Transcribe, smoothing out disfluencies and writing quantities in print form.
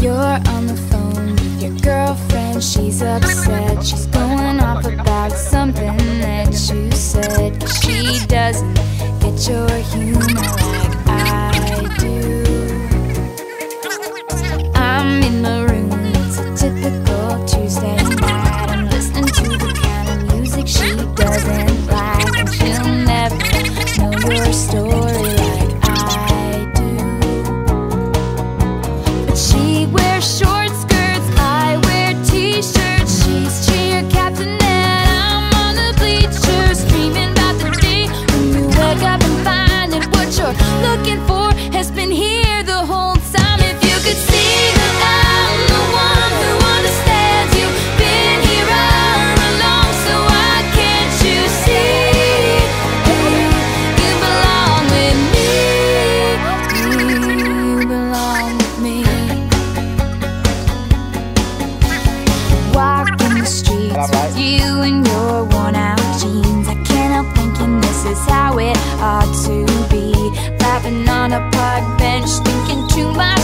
You're on the phone with your girlfriend, she's upset. She's going off about something that you said. 'Cause she doesn't get your humor like I do. I'm in my room, it's a typical Tuesday night. I'm listening to the kind of music she doesn't like, and she'll never know your story like I do. But she wears short skirts, I wear t-shirts. She's cheer captain and I'm on the bleachers, dreaming about the day when you wake up and find that what you're looking for has been here the whole time. If you could see that I'm the one who understands, you've been here all along, so why can't you see? You belong with me, you belong with me. Walking the streets with you in your worn out jeans, I can't help thinking this is how it ought to be. Laughing on a park bench, thinking to myself,